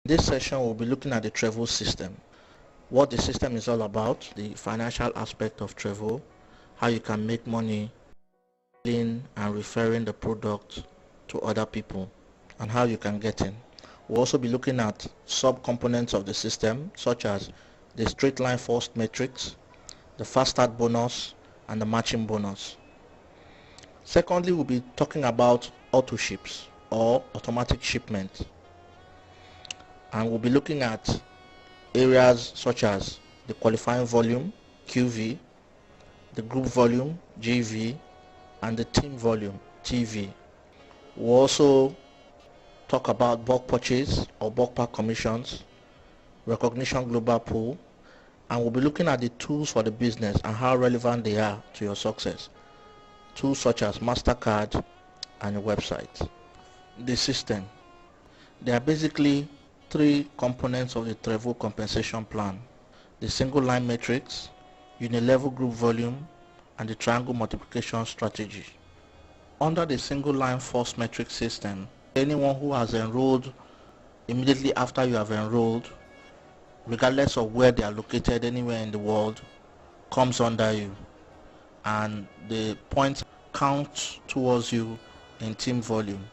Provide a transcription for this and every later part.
In this session, we'll be looking at the Trevo system, what the system is all about, the financial aspect of Trevo, how you can make money in and referring the product to other people, and how you can get in. We'll also be looking at sub-components of the system, such as the straight line first matrix, the fast start bonus, and the matching bonus. Secondly, we'll be talking about auto ships or automatic shipment, and we'll be looking at areas such as the qualifying volume, QV, the group volume, GV, and the team volume, TV. We'll also talk about bulk purchase or bulk pack commissions, recognition global pool, and we'll be looking at the tools for the business and how relevant they are to your success. Tools such as MasterCard and your website. The system. There are basically three components of the Trevo compensation plan: the single line matrix, unilevel group volume, and the triangle multiplication strategy. Under the single line first matrix system, anyone who has enrolled immediately after you have enrolled, regardless of where they are located anywhere in the world, comes under you, and the points count towards you in team volume.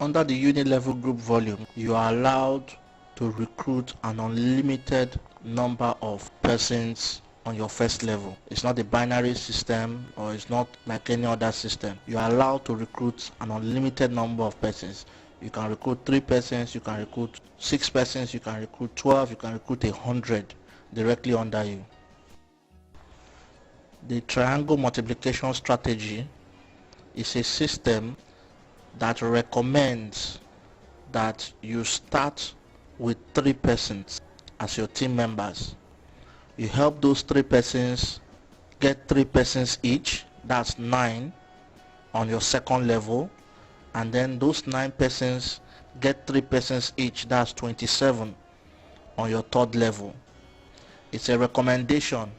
Under the unilevel group volume, you are allowed to recruit an unlimited number of persons on your first level. It's not a binary system, or it's not like any other system. You are allowed to recruit an unlimited number of persons. You can recruit 3 persons, you can recruit 6 persons, you can recruit 12, you can recruit 100 directly under you. The triangle multiplication strategy is a system that recommends that you start with 3 persons as your team members. You help those 3 persons get 3 persons each, that's 9 on your second level, and then those 9 persons get 3 persons each, that's 27 on your third level. It's a recommendation,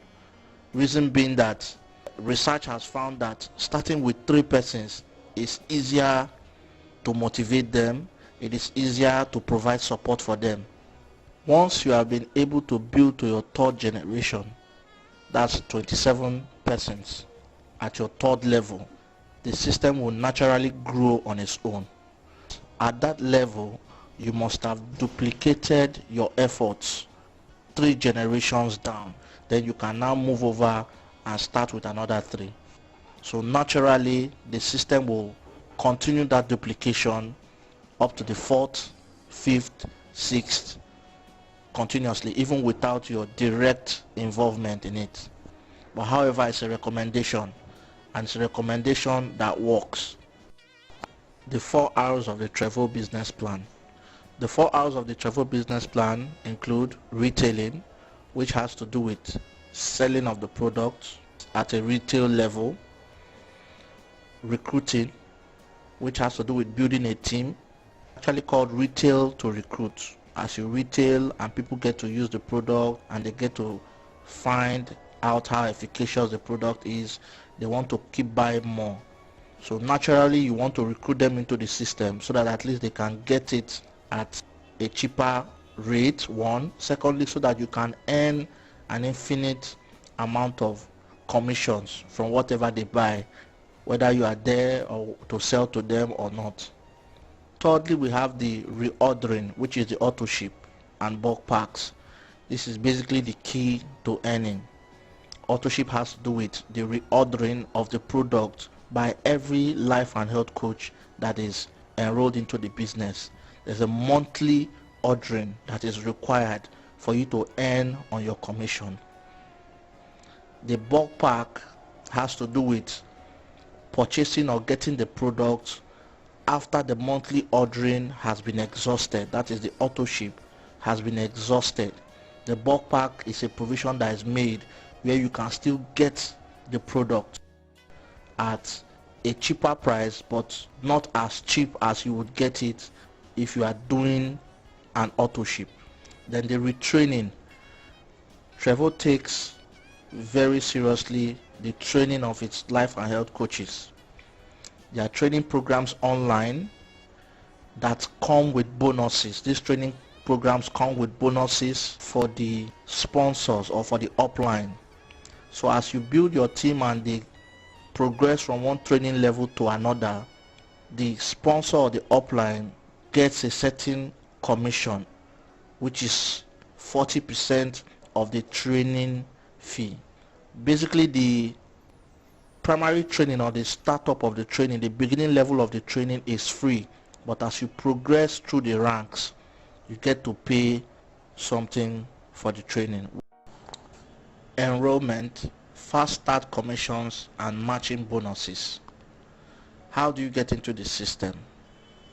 reason being that research has found that starting with 3 persons is easier to motivate them, it is easier to provide support for them. Once you have been able to build to your third generation, that's 27 persons at your third level, the system will naturally grow on its own. At that level, you must have duplicated your efforts 3 generations down. Then you can now move over and start with another 3. So naturally, the system will continue that duplication up to the 4th, 5th, 6th, continuously, even without your direct involvement in it. But however, it's a recommendation, and it's a recommendation that works. The 4 R's of the Trevo business plan. The 4 R's of the Trevo business plan include retailing, which has to do with selling of the product at a retail level; recruiting, which has to do with building a team, actually called retail to recruit. As you retail and people get to use the product and they get to find out how efficacious the product is, they want to keep buying more. So naturally you want to recruit them into the system so that at least they can get it at a cheaper rate, one. Secondly, so that you can earn an infinite amount of commissions from whatever they buy, whether you are there or to sell to them or not. Thirdly, we have the reordering, which is the auto ship and bulk packs. This is basically the key to earning. Auto ship has to do with the reordering of the product by every life and health coach that is enrolled into the business. There's a monthly ordering that is required for you to earn on your commission. The bulk pack has to do with purchasing or getting the product after the monthly ordering has been exhausted. That is, the auto ship has been exhausted. The bulk pack is a provision that is made where you can still get the product at a cheaper price, but not as cheap as you would get it if you are doing an auto ship. Then the retraining. Trevo takes very seriously the training of its life and health coaches. There are training programs online that come with bonuses. These training programs come with bonuses for the sponsors or for the upline. So as you build your team and they progress from one training level to another, the sponsor or the upline gets a certain commission, which is 40% of the training fee. Basically, the primary training or the startup of the training, the beginning level of the training is free, but as you progress through the ranks, you get to pay something for the training. Enrollment, fast start commissions, and matching bonuses. How do you get into the system?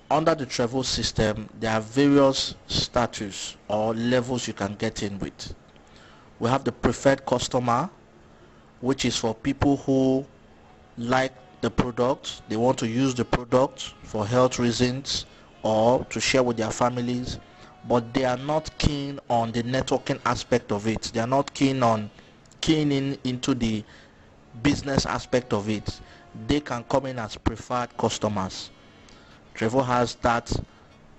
Under the Trevo system, there are various status or levels you can get in with. We have the preferred customer, which is for people who like the product, they want to use the product for health reasons or to share with their families, but they are not keen on the networking aspect of it. They are not keen in into the business aspect of it. They can come in as preferred customers. Trevo has that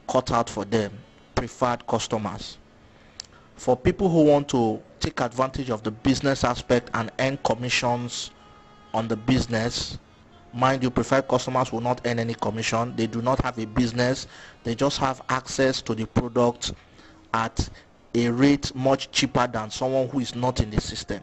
cut out for them, preferred customers. For people who want to take advantage of the business aspect and earn commissions on the business, mind you, preferred customers will not earn any commission. They do not have a business. They just have access to the product at a rate much cheaper than someone who is not in the system.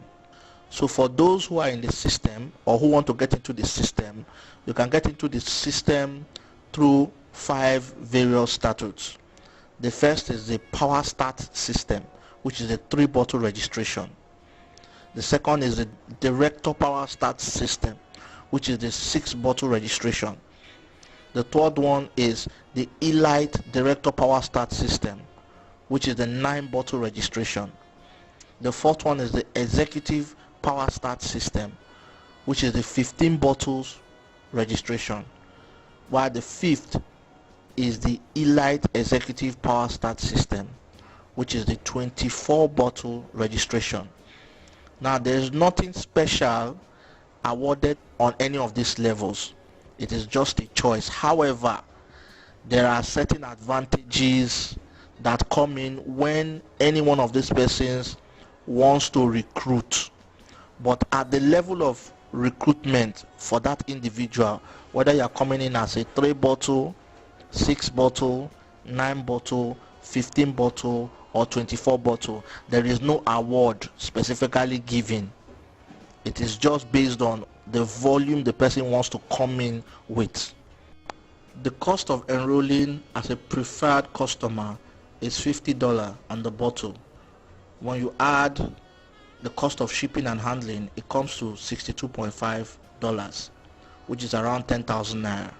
So for those who are in the system or who want to get into the system, you can get into the system through 5 various statutes. The first is the Power Start system, which is a 3-bottle registration. The second is the Director Power Start system, which is the 6-bottle registration. The third one is the Elite Director Power Start system, which is the 9-bottle registration. The fourth one is the Executive Power Start system, which is the 15 bottles registration, while the fifth is the Elite Executive Power Start system, which is the 24 bottle registration. Now there is nothing special awarded on any of these levels. It is just a choice. However, there are certain advantages that come in when any one of these persons wants to recruit. But at the level of recruitment for that individual, whether you are coming in as a 3-bottle, 6-bottle, 9-bottle, 15-bottle, or 24-bottle, there is no award specifically given. It is just based on the volume the person wants to come in with. The cost of enrolling as a preferred customer is $50 on the bottle. When you add the cost of shipping and handling, it comes to $62.5, which is around 10,000 naira.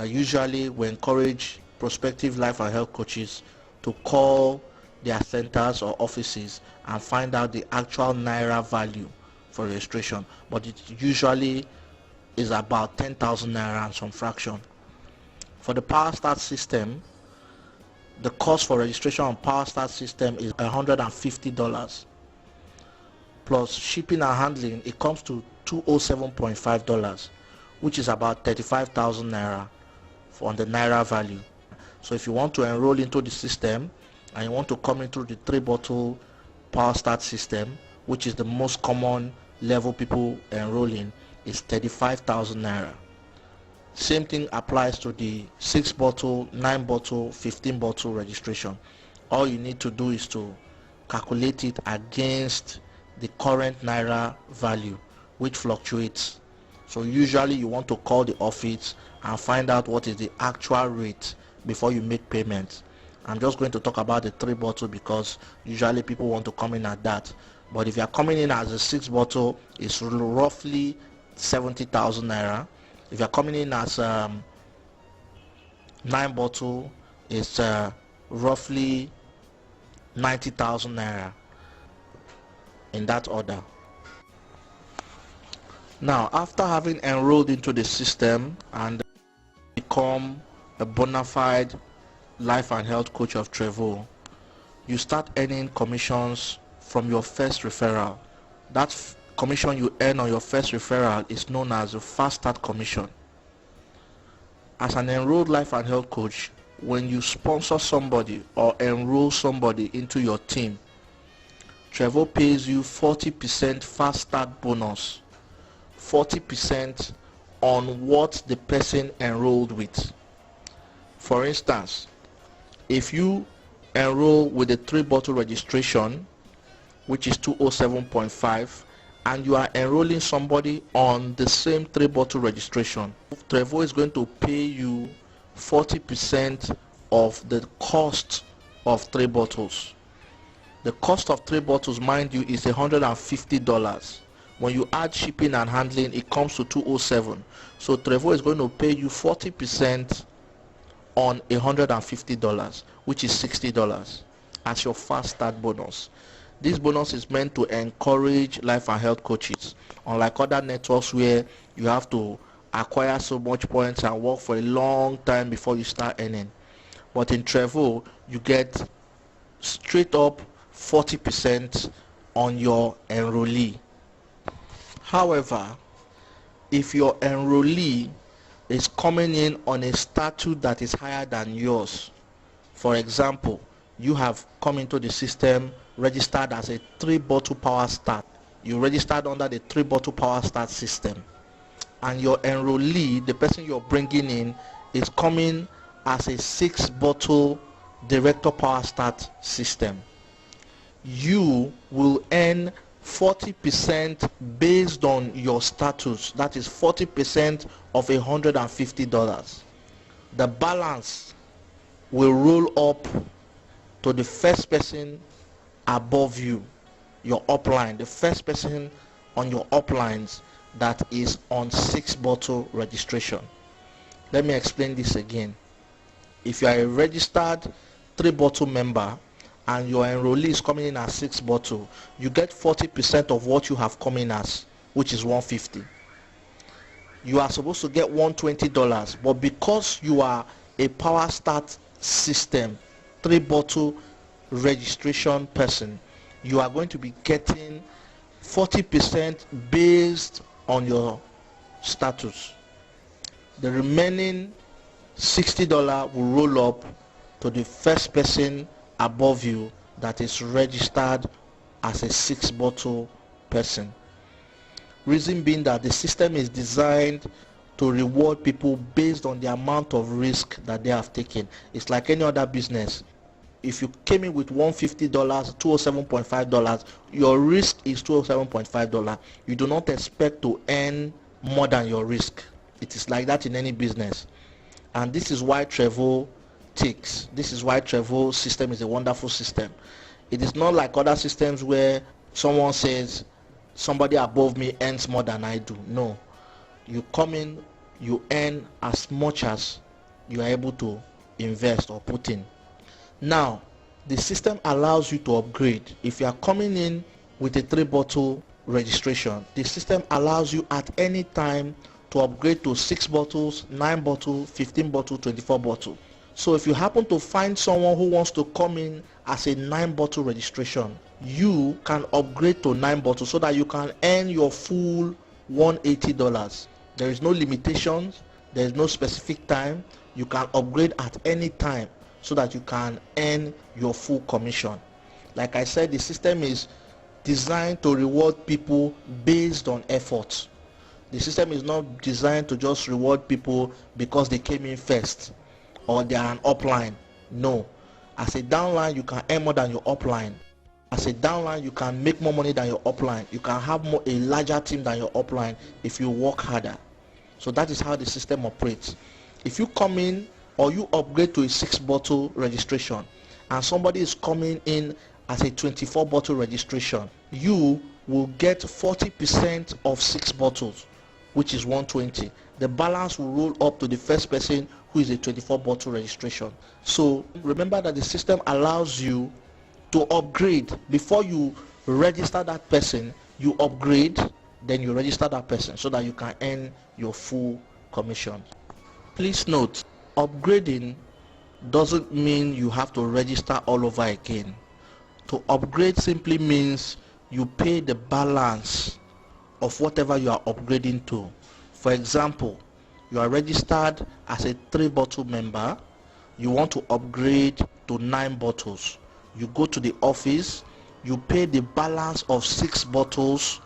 Usually we encourage prospective life and health coaches to call their centers or offices and find out the actual naira value for registration, but it usually is about 10,000 naira and some fraction. For the Power Start system, the cost for registration on Power Start system is $150 plus shipping and handling. It comes to $207.5, which is about 35,000 naira on the naira value. So if you want to enroll into the system and you want to come into the 3-bottle Power Start system, which is the most common level people enroll in, is 35,000 naira. Same thing applies to the 6-bottle, 9-bottle, 15-bottle registration. All you need to do is to calculate it against the current naira value, which fluctuates. So usually you want to call the office and find out what is the actual rate before you make payments. I'm just going to talk about the 3-bottle because usually people want to come in at that. But if you are coming in as a 6-bottle, it's roughly 70,000 naira. If you are coming in as 9-bottle, it's roughly 90,000 naira, in that order. Now, after having enrolled into the system and become a bona fide life and health coach of Trevo, you start earning commissions from your first referral. That commission you earn on your first referral is known as a Fast Start commission. As an enrolled life and health coach, when you sponsor somebody or enroll somebody into your team, Trevor pays you 40% fast start bonus, 40% on what the person enrolled with. For instance, if you enroll with a 3-bottle registration, which is 207.5, and you are enrolling somebody on the same 3-bottle registration, Trevor is going to pay you 40% of the cost of 3 bottles. The cost of 3 bottles, mind you, is $150. When you add shipping and handling, it comes to $207. So Trevor is going to pay you 40% on $150, which is $60 as your fast start bonus. This bonus is meant to encourage life and health coaches, unlike other networks where you have to acquire so much points and work for a long time before you start earning. But in Trevor, you get straight up 40% on your enrollee. However, if your enrollee is coming in on a statute that is higher than yours, for example, you have come into the system registered as a 3-bottle power start. You registered under the 3-bottle power start system, and your enrollee, the person you're bringing in, is coming as a 6-bottle director power start system. You will earn 40% based on your status. That is 40% of $150. The balance will roll up to the first person above you, your upline, the first person on your uplines that is on 6-bottle registration. Let me explain this again. If you are a registered 3-bottle member and your enrollee is coming in as 6-bottle, you get 40% of what you have come in as, which is $150. You are supposed to get $120, but because you are a power start system 3-bottle registration person, you are going to be getting 40% based on your status. The remaining $60 will roll up to the first person above you that is registered as a 6-bottle person. Reason being that the system is designed to reward people based on the amount of risk that they have taken. It's like any other business. If you came in with $150, $207.5, your risk is $207.5. You do not expect to earn more than your risk. It is like that in any business. And this is why Trevor ticks. This is why Trevor system is a wonderful system. It is not like other systems where someone says somebody above me earns more than I do. No. You come in, you earn as much as you are able to invest or put in. Now, the system allows you to upgrade. If you are coming in with a 3-bottle registration, the system allows you at any time to upgrade to 6 bottles, 9 bottles, 15 bottles, 24 bottles. So if you happen to find someone who wants to come in as a 9-bottle registration, you can upgrade to 9 bottles so that you can earn your full $180. There is no limitations, there is no specific time. You can upgrade at any time so that you can earn your full commission. Like I said, the system is designed to reward people based on effort. The system is not designed to just reward people because they came in first or they are an upline. No. As a downline, you can earn more than your upline. As a downline, you can make more money than your upline. You can have a larger team than your upline if you work harder. So that is how the system operates. If you come in or you upgrade to a 6-bottle registration and somebody is coming in as a 24-bottle registration, you will get 40% of 6 bottles, which is $120. The balance will roll up to the first person who is a 24-bottle registration. So remember that the system allows you to upgrade. Before you register that person, you upgrade, then you register that person so that you can earn your full commission. Please note, upgrading doesn't mean you have to register all over again. To upgrade simply means you pay the balance of whatever you are upgrading to. For example, you are registered as a 3-bottle member. you want to upgrade to 9 bottles. You go to the office, you pay the balance of 6 bottles.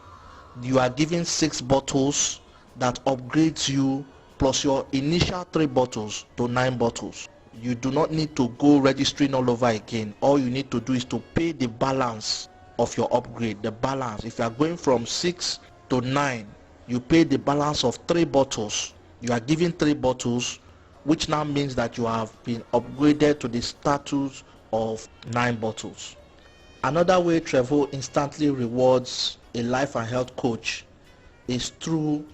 You are given 6 bottles that upgrades you plus your initial 3 bottles to 9 bottles. You do not need to go registering all over again. All you need to do is to pay the balance of your upgrade. The balance, if you are going from 6 to 9, you pay the balance of 3 bottles. You are given 3 bottles, which now means that you have been upgraded to the status of 9 bottles. Another way Trevor instantly rewards a life and health coach is through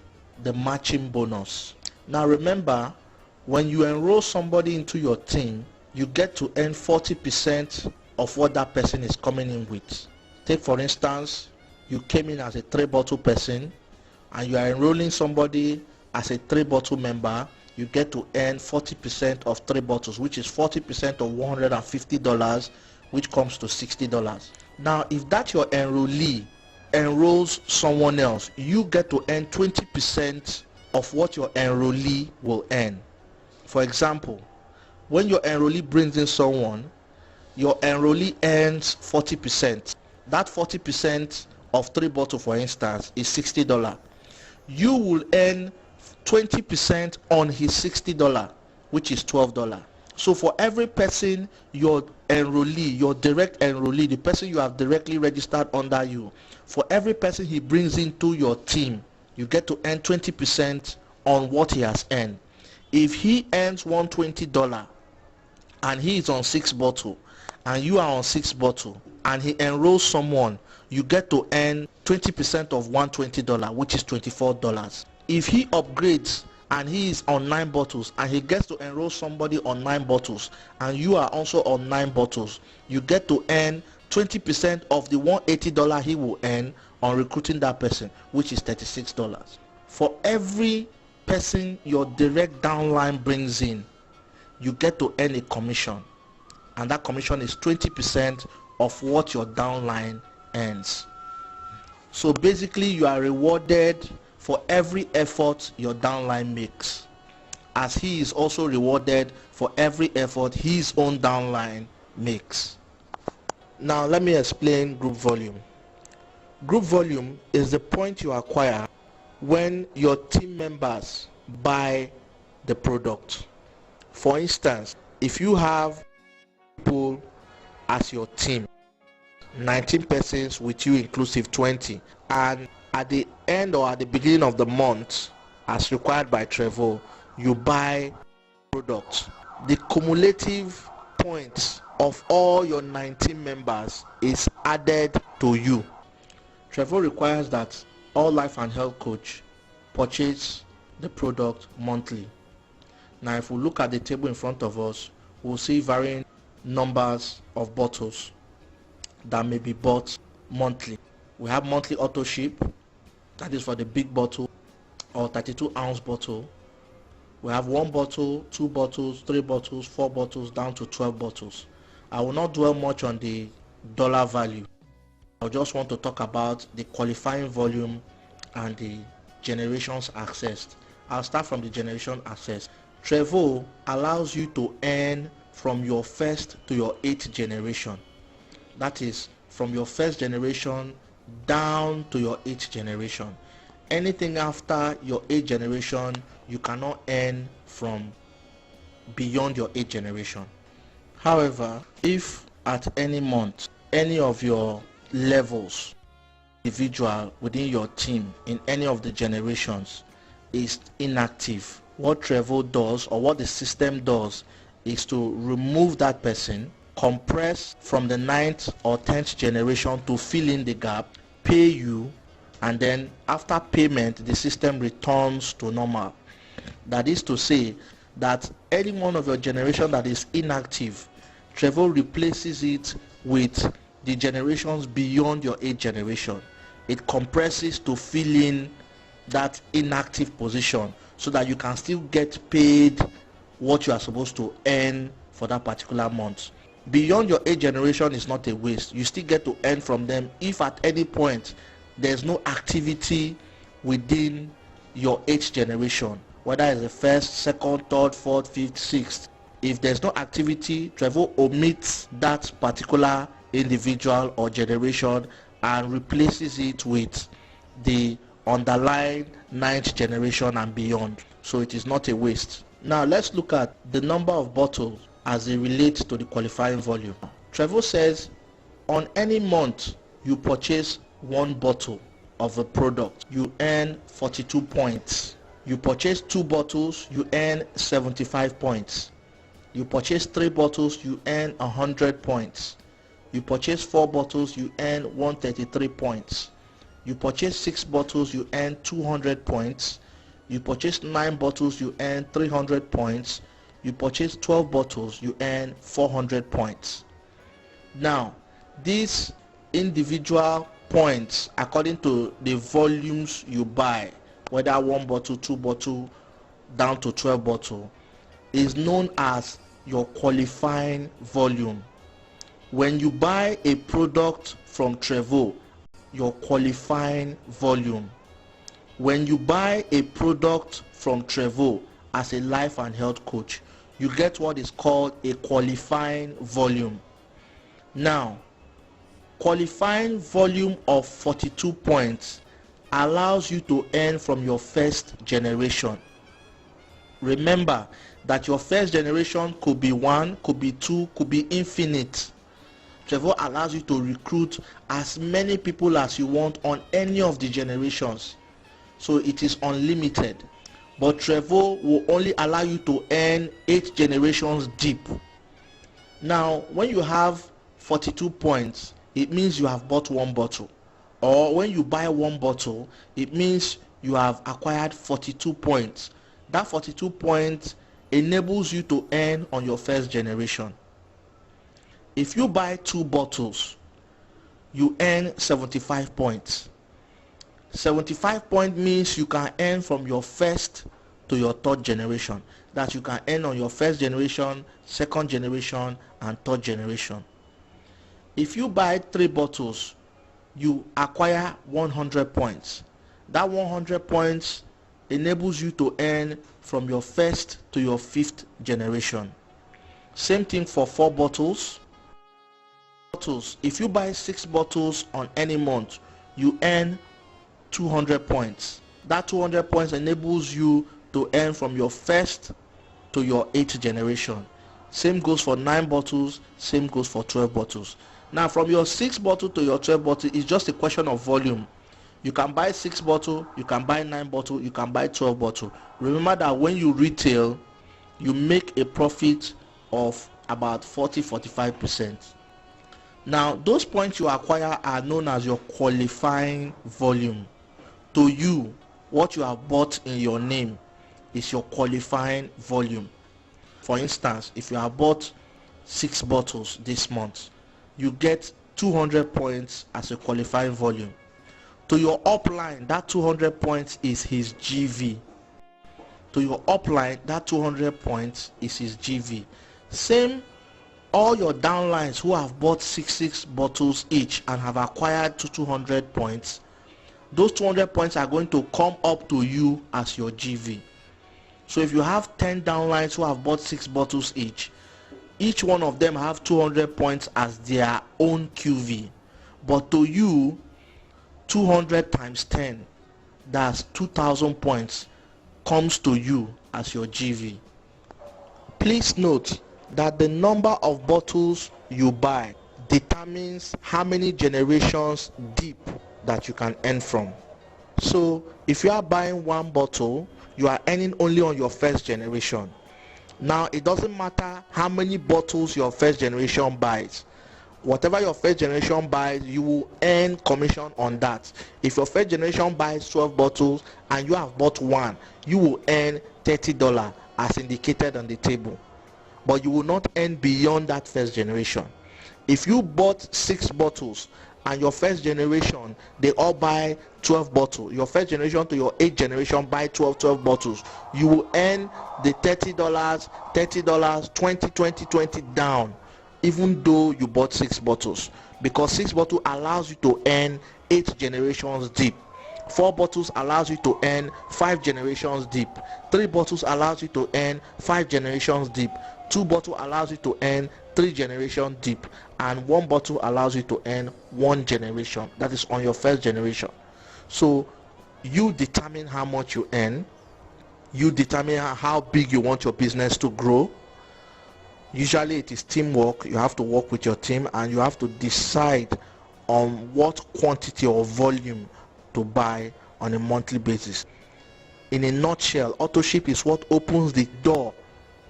the matching bonus. Now remember, when you enroll somebody into your team, you get to earn 40% of what that person is coming in with. Take for instance, you came in as a 3-bottle person and you are enrolling somebody as a 3-bottle member. You get to earn 40% of 3 bottles, which is 40% of $150, which comes to $60. Now if that your enrollee enrolls someone else, you get to earn 20% of what your enrollee will earn. For example, when your enrollee brings in someone, your enrollee earns 40%. That 40% of 3 bottles, for instance, is $60. You will earn 20% on his $60, which is $12. So for every person your enrollee, your direct enrollee, the person you have directly registered under you, for every person he brings into your team, you get to earn 20% on what he has earned. If he earns $120 and he is on 6 bottles and you are on 6 bottles and he enrolls someone, you get to earn 20% of $120, which is $24. If he upgrades and he is on 9 bottles and he gets to enroll somebody on 9 bottles and you are also on 9 bottles, you get to earn 20% of the $180 he will earn on recruiting that person, which is $36. For every person your direct downline brings in, you get to earn a commission, and that commission is 20% of what your downline earns. So basically you are rewarded for every effort your downline makes, as he is also rewarded for every effort his own downline makes. Now let me explain group volume. Group volume is the point you acquire when your team members buy the product. For instance, if you have people as your team, 19 persons with you inclusive 20, and at the end or at the beginning of the month, as required by Trevor, you buy products, the cumulative points of all your 19 members is added to you. Trevor requires that all life and health coach purchase the product monthly. Now if we look at the table in front of us, we'll see varying numbers of bottles that may be bought monthly. We have monthly auto ship, that is for the big bottle or 32-ounce bottle. We have 1 bottle, 2 bottles, 3 bottles, 4 bottles, down to 12 bottles. I will not dwell much on the dollar value. I just want to talk about the qualifying volume and the generations accessed. I'll start from the generation access. Trevor allows you to earn from your first to your 8th generation. That is from your first generation down to your 8th generation. Anything after your 8th generation, you cannot earn from beyond your 8th generation. However, if at any month, any of your levels, individual within your team in any of the generations is inactive, what Trevor does, or what the system does, is to remove that person, compress from the 9th or 10th generation to fill in the gap, pay you, and then after payment the system returns to normal. That is to say that any one of your generation that is inactive, Trevor replaces it with the generations beyond your 8th generation. It compresses to fill in that inactive position so that you can still get paid what you are supposed to earn for that particular month. Beyond your 8th generation is not a waste. You still get to earn from them if at any point there's no activity within your 8th generation, whether it's the 1st, 2nd, 3rd, 4th, 5th, 6th. If there's no activity, Trevor omits that particular individual or generation and replaces it with the underlying 9th generation and beyond. So it is not a waste. Now let's look at the number of bottles as they relate to the qualifying volume. Trevor says on any month you purchase 1 bottle of a product, you earn 42 points. You purchase 2 bottles, you earn 75 points. You purchase 3 bottles, you earn 100 points. You purchase 4 bottles, you earn 133 points. You purchase 6 bottles, you earn 200 points. You purchase 9 bottles, you earn 300 points. You purchase 12 bottles, you earn 400 points. Now, these individual points, according to the volumes you buy, whether 1 bottle, 2 bottle, down to 12 bottle, is known as your qualifying volume. When you buy a product from Trevor, your qualifying volume. When you buy a product from Trevor as a life and health coach, you get what is called a qualifying volume. Now, qualifying volume of 42 points allows you to earn from your first generation. Remember that your first generation could be 1, could be 2, could be infinite. Trevor allows you to recruit as many people as you want on any of the generations. So it is unlimited. But Trevor will only allow you to earn 8 generations deep. Now, when you have 42 points, it means you have bought 1 bottle. Or when you buy 1 bottle, it means you have acquired 42 points. That 42 points enables you to earn on your first generation. If you buy 2 bottles, you earn 75 points. 75 points means you can earn from your first to your 3rd generation. That you can earn on your first generation, 2nd generation, and 3rd generation. If you buy 3 bottles, you acquire 100 points. That 100 points enables you to earn from your 1st to your 5th generation. Same thing for 4 bottles. If you buy 6 bottles on any month, you earn 200 points. That 200 points enables you to earn from your 1st to your 8th generation. Same goes for 9 bottles, same goes for 12 bottles. Now from your 6 bottle to your 12 bottle, it's just a question of volume. You can buy 6 bottle, you can buy 9 bottle, you can buy 12 bottle. Remember that when you retail, you make a profit of about 40-45%. Now those points you acquire are known as your qualifying volume. To you, what you have bought in your name is your qualifying volume. For instance, if you have bought 6 bottles this month, you get 200 points as a qualifying volume. To your upline, that 200 points is his GV. To your upline, that 200 points is his GV. Same, all your downlines who have bought 6 bottles each and have acquired 200 points, those 200 points are going to come up to you as your GV. So if you have 10 downlines who have bought 6 bottles each one of them have 200 points as their own QV. But to you, 200 times 10, that's 2,000 points, comes to you as your GV. Please note that the number of bottles you buy determines how many generations deep that you can earn from. So if you are buying 1 bottle, you are earning only on your first generation. Now it doesn't matter how many bottles your first generation buys. Whatever your first generation buys, you will earn commission on that. If your first generation buys 12 bottles and you have bought 1, you will earn $30 as indicated on the table. But you will not earn beyond that first generation. If you bought 6 bottles and your first generation, they all buy 12 bottles, your first generation to your 8th generation buy 12 bottles, you will earn the $30, 20 down, even though you bought 6 bottles, because 6 bottles allows you to earn 8 generations deep. 4 bottles allows you to earn 5 generations deep. 3 bottles allows you to earn 5 generations deep. 2 bottle allows you to earn 3 generation deep, and 1 bottle allows you to earn 1 generation. That is on your first generation. So you determine how much you earn, you determine how big you want your business to grow. Usually it is teamwork. You have to work with your team, and you have to decide on what quantity or volume to buy on a monthly basis. In a nutshell, AutoShip is what opens the door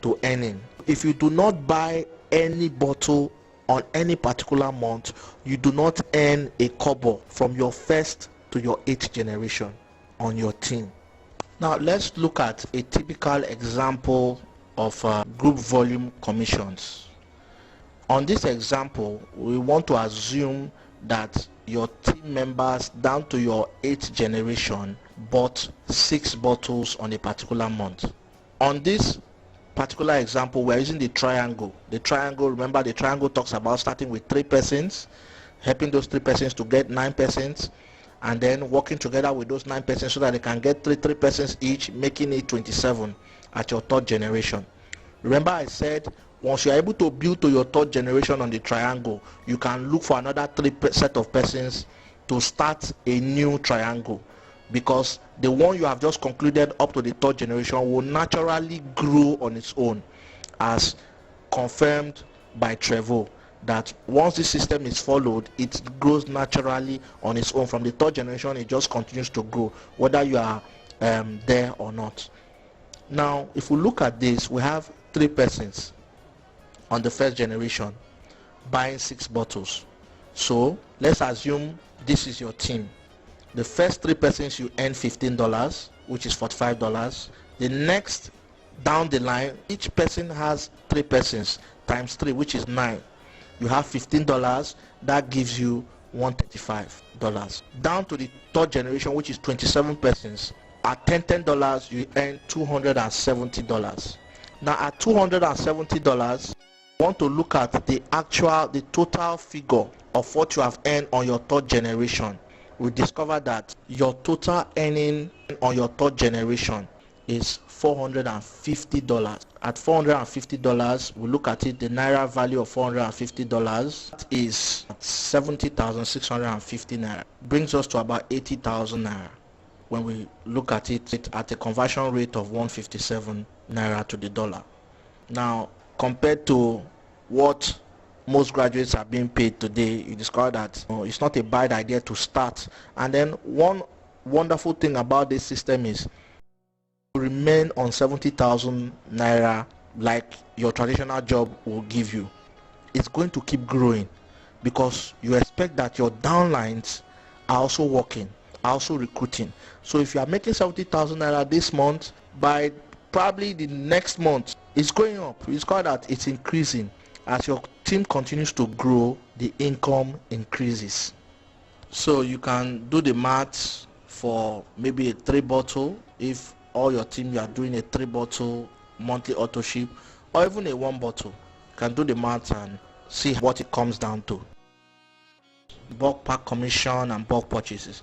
to earning. If you do not buy any bottle on any particular month, you do not earn a kobo from your first to your 8th generation on your team. Now let's look at a typical example of group volume commissions. On this example, we want to assume that your team members down to your 8th generation bought 6 bottles on a particular month. On this particular example, we're using the triangle. The triangle, remember, the triangle talks about starting with 3 persons, helping those 3 persons to get 9 persons, and then working together with those 9 persons so that they can get 3 persons each, making it 27 at your 3rd generation. Remember, I said once you are able to build to your 3rd generation on the triangle, you can look for another 3 set of persons to start a new triangle, because the one you have just concluded up to the 3rd generation will naturally grow on its own, as confirmed by Trevor, that once this system is followed, it grows naturally on its own. From the 3rd generation, it just continues to grow, whether you are there or not. Now, if we look at this, we have 3 persons on the 1st generation buying 6 bottles. So let's assume this is your team. The first 3 persons, you earn $15, which is $45. The next down the line, each person has 3 persons times 3, which is 9. You have $15. That gives you $135. Down to the 3rd generation, which is 27 persons, at $10, you earn $270. Now at $270, you want to look at the total figure of what you have earned on your 3rd generation. We discover that your total earning on your 3rd generation is $450. At $450, we look at it, the naira value of $450 is 70,650 naira. Brings us to about 80,000 naira when we look at it at a conversion rate of 157 naira to the dollar. Now, compared to what most graduates are being paid today, you discover that it's not a bad idea to start. And then one wonderful thing about this system is you remain on 70,000 naira like your traditional job will give you. It's going to keep growing because you expect that your downlines are also working, are also recruiting. So if you are making 70,000 naira this month, by probably the next month it's going up. You discover that it's increasing. As your team continues to grow, the income increases. So you can do the maths for maybe a 3 bottle. If all your team, you are doing a 3 bottle monthly AutoShip, or even a 1 bottle, you can do the maths and see what it comes down to. Bulk pack commission and bulk purchases.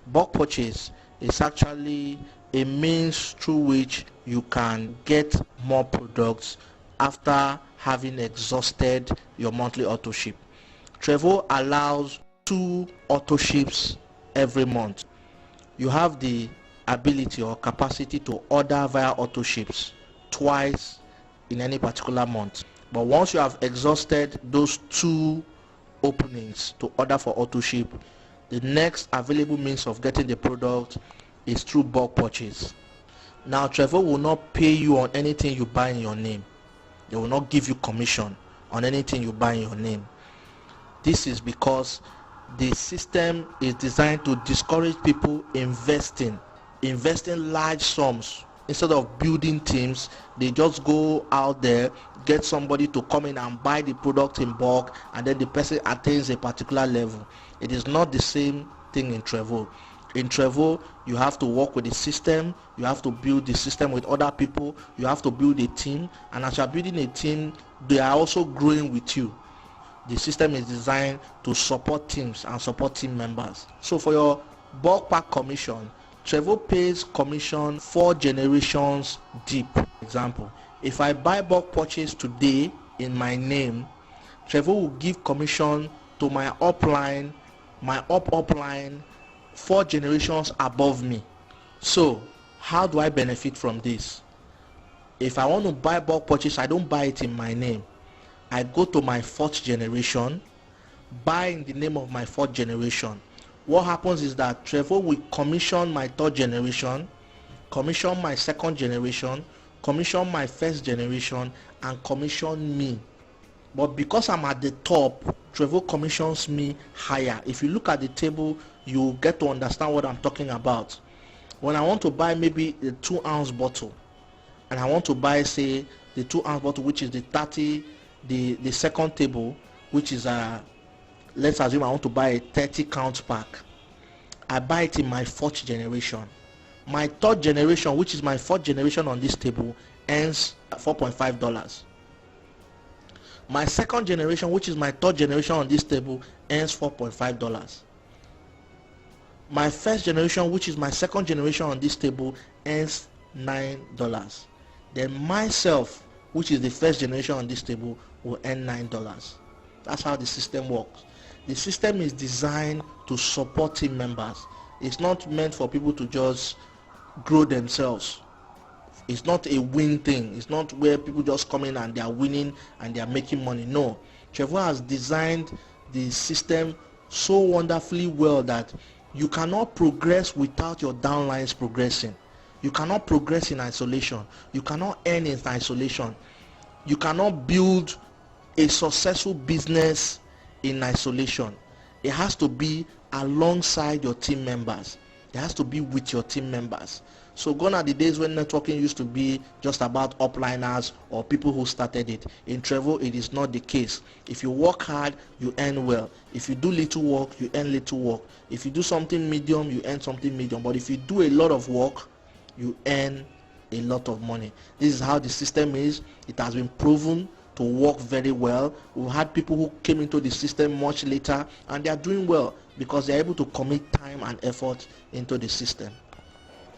Bulk purchase is actually a means through which you can get more products after having exhausted your monthly AutoShip. Trevor allows 2 AutoShips every month. You have the ability or capacity to order via AutoShips twice in any particular month. But once you have exhausted those 2 openings to order for AutoShip, the next available means of getting the product is through bulk purchase. Now, Trevor will not pay you on anything you buy in your name. They will not give you commission on anything you buy in your name. This is because the system is designed to discourage people investing large sums. Instead of building teams, they just go out there, get somebody to come in and buy the product in bulk, and then the person attains a particular level. It is not the same thing in Trevor. In Trevor, you have to work with the system, you have to build the system with other people, you have to build a team, and as you are building a team, they are also growing with you. The system is designed to support teams and support team members. So for your bulk pack commission, Trevor pays commission 4 generations deep. For example, If I buy bulk purchase today in my name, Trevor will give commission to my upline, my upline, 4 generations above me. So how do I benefit from this? If I want to buy bulk purchase, I don't buy it in my name. I go to my 4th generation, buy in the name of my 4th generation. What happens is that Trevor will commission my 3rd generation, commission my 2nd generation, commission my 1st generation, and commission me. But because I'm at the top, Trevor commissions me higher. If you look at the table, you get to understand what I'm talking about. When I want to buy maybe a 2-ounce bottle, and I want to buy, say, the 2-ounce bottle, which is the 30, the second table, which is let's assume I want to buy a 30 count pack. I buy it in my 4th generation. My 3rd generation, which is my 4th generation on this table, earns $4.5. My 2nd generation, which is my 3rd generation on this table, earns $4.5. My 1st generation, which is my 2nd generation on this table, earns $9. Then myself, which is the 1st generation on this table, will earn $9. That's how the system works. The system is designed to support team members. It's not meant for people to just grow themselves. It's not a win thing. It's not where people just come in and they are winning and they are making money. No. Trevor has designed the system so wonderfully well that you cannot progress without your downlines progressing. You cannot progress in isolation. You cannot earn in isolation. You cannot build a successful business in isolation. It has to be alongside your team members. It has to be with your team members. So gone are the days when networking used to be just about upliners or people who started it. In Trevor, it is not the case. If you work hard, you earn well. If you do little work, you earn little work. If you do something medium, you earn something medium. But if you do a lot of work, you earn a lot of money. This is how the system is. It has been proven to work very well. We've had people who came into the system much later and they are doing well because they're able to commit time and effort into the system.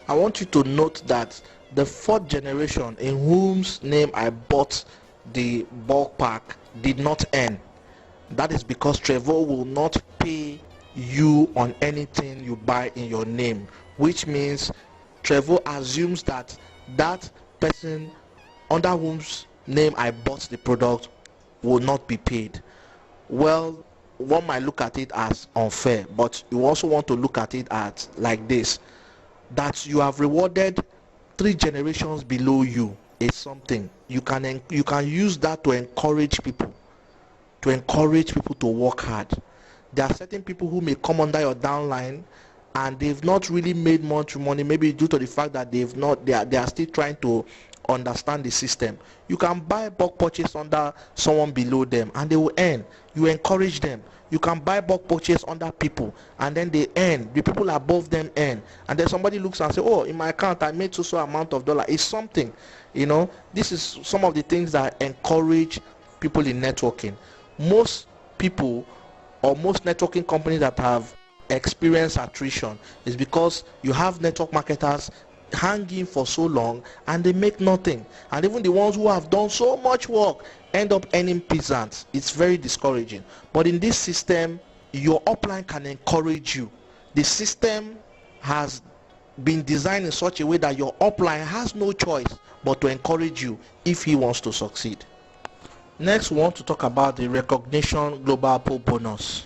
I want you to note that the 4th generation in whose name I bought the bulk pack did not earn. That is because Trevor will not pay you on anything you buy in your name, which means Trevor assumes that that person under whose name I bought the product will not be paid. Well, one might look at it as unfair, but you also want to look at it as like this, that you have rewarded 3 generations below you is something. You can use that to encourage people to work hard. There are certain people who may come under your downline and they've not really made much money, maybe due to the fact that they are still trying to understand the system. You can buy bulk purchase under someone below them and they will earn. You encourage them. You can buy bulk purchase under people and then they earn. The people above them earn. And then somebody looks and say, oh, in my account I made so amount of dollar. It's something. This is some of the things that encourage people in networking. Most people or most networking companies that have experienced attrition is because you have network marketers hanging for so long and they make nothing, and even the ones who have done so much work end up earning peasants. It's very discouraging. But in this system, your upline can encourage you. The system has been designed in such a way that your upline has no choice but to encourage you if he wants to succeed. Next, we want to talk about the recognition global pool bonus.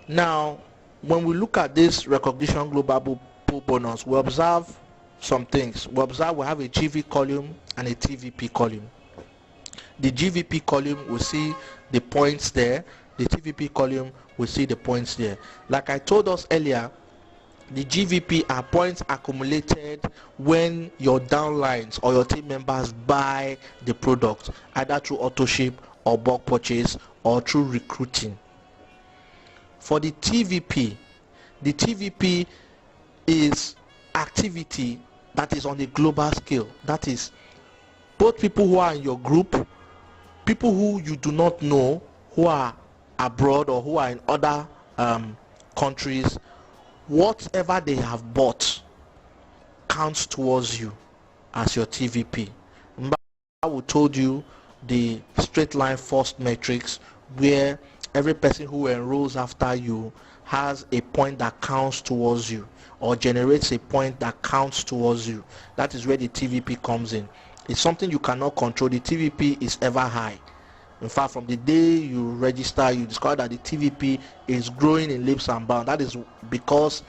Now, when we look at this recognition global pool bonus, we observe some things. We have a GV column and a TVP column. The GVP column, we see the points there. The TVP column, we see the points there. Like I told us earlier, the GVP are points accumulated when your downlines or your team members buy the product, either through autoship or bulk purchase or through recruiting. For the TVP is activity that is on a global scale. That is both people who are in your group, people who you do not know, who are abroad or who are in other countries. Whatever they have bought counts towards you as your TVP. we told you the straight line first matrix, where every person who enrolls after you has a point that counts towards you, or generates a point that counts towards you. That is where the TVP comes in. It's something you cannot control. The TVP is ever high. In fact, from the day you register, you discover that the TVP is growing in leaps and bounds. That is because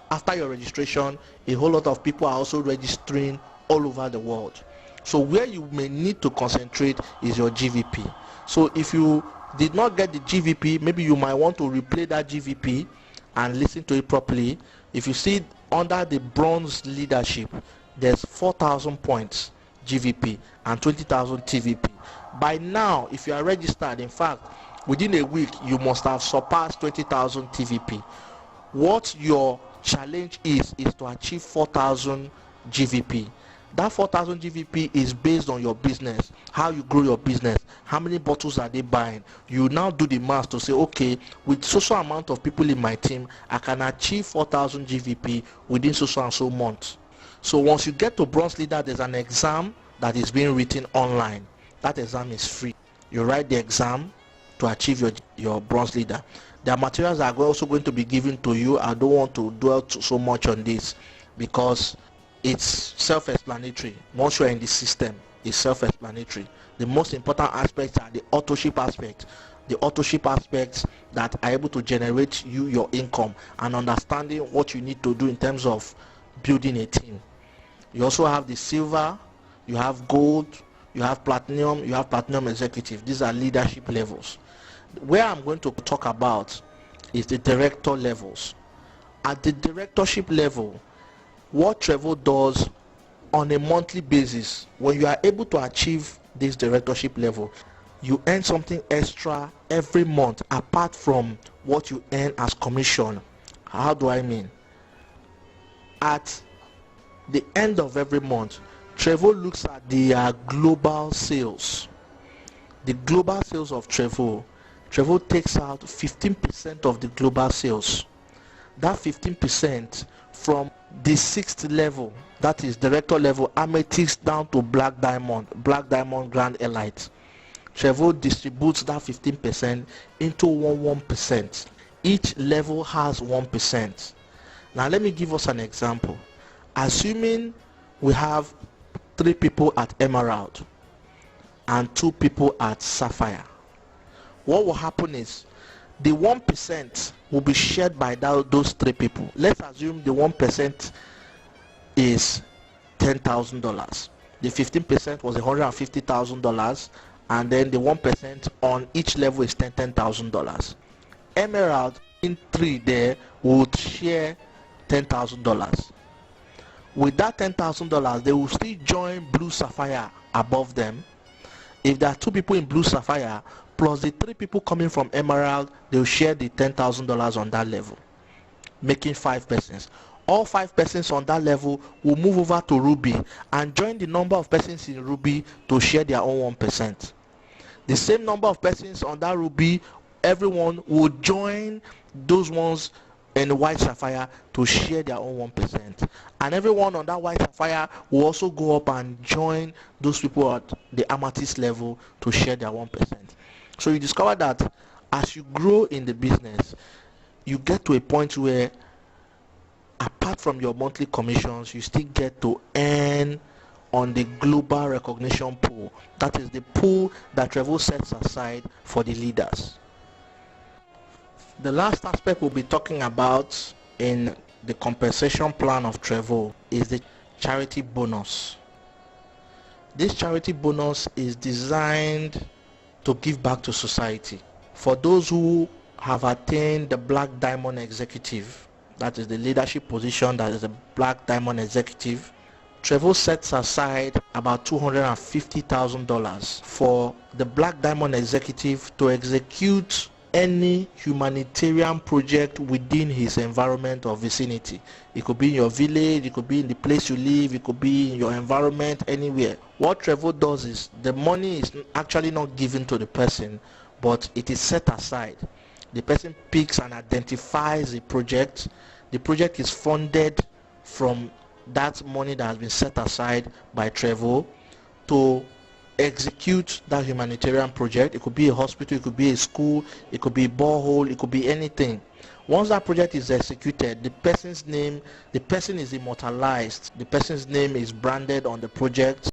after your registration, a whole lot of people are also registering all over the world. So where you may need to concentrate is your GVP. So if you did not get the GVP, maybe you might want to replay that GVP and listen to it properly. If you see under the bronze leadership, there's 4,000 points GVP and 20,000 TVP. By now, if you are registered, in fact, within a week, you must have surpassed 20,000 TVP. What your challenge is to achieve 4,000 GVP. That 4,000 GVP is based on your business, how you grow your business, how many bottles are they buying. You now do the math to say, okay, with so amount of people in my team, I can achieve 4,000 GVP within so and so months. So once you get to bronze leader, there's an exam that is being written online. That exam is free. You write the exam to achieve your bronze leader. Their materials are also going to be given to you. I don't want to dwell so much on this because it's self-explanatory. Once you're in the system, it's self-explanatory. The most important aspects are the authorship aspect. The authorship aspects that are able to generate you your income and understanding what you need to do in terms of building a team. You also have the silver, you have gold, you have platinum executive. These are leadership levels. Where I'm going to talk about is the director levels. At the directorship level, what Trevor does on a monthly basis, when you are able to achieve this directorship level, you earn something extra every month apart from what you earn as commission. How do I mean? At the end of every month, Trevor looks at the global sales. The global sales of Trevor takes out 15% of the global sales. That 15% from the 6th level, that is director level, amethyst down to black diamond grand elite. Trevor distributes that 15% into 1%. Each level has 1%. Now let me give us an example. Assuming we have 3 people at emerald and 2 people at sapphire, what will happen is the 1% will be shared by those 3 people. Let's assume the 1% is $10,000. The 15% was $150,000, and then the 1% on each level is $10,000. Emerald in 3 there would share $10,000. With that $10,000, they will still join blue sapphire above them. If there are 2 people in blue sapphire plus the 3 people coming from emerald, they will share the $10,000 on that level, making 5 persons. All 5 persons on that level will move over to ruby and join the number of persons in ruby to share their own 1%. The same number of persons on that ruby, everyone will join those ones in the white sapphire to share their own 1%. And everyone on that white sapphire will also go up and join those people at the amethyst level to share their 1%. So you discover that as you grow in the business, you get to a point where apart from your monthly commissions, you still get to earn on the global recognition pool. That is the pool that Trevor sets aside for the leaders. The last aspect we'll be talking about in the compensation plan of Trevor is the charity bonus. This charity bonus is designed to give back to society. For those who have attained the black diamond executive, that is the leadership position, that is a black diamond executive, Trevor sets aside about $250,000 for the black diamond executive to execute any humanitarian project within his environment or vicinity. It could be in your village, it could be in the place you live, it could be in your environment, anywhere. What Trevor does is the money is actually not given to the person, but it is set aside. The person picks and identifies a project. The project is funded from that money that has been set aside by Trevor to execute that humanitarian project. It could be a hospital, it could be a school, it could be a borehole, it could be anything. Once that project is executed, the person is immortalized, the person's name is branded on the project.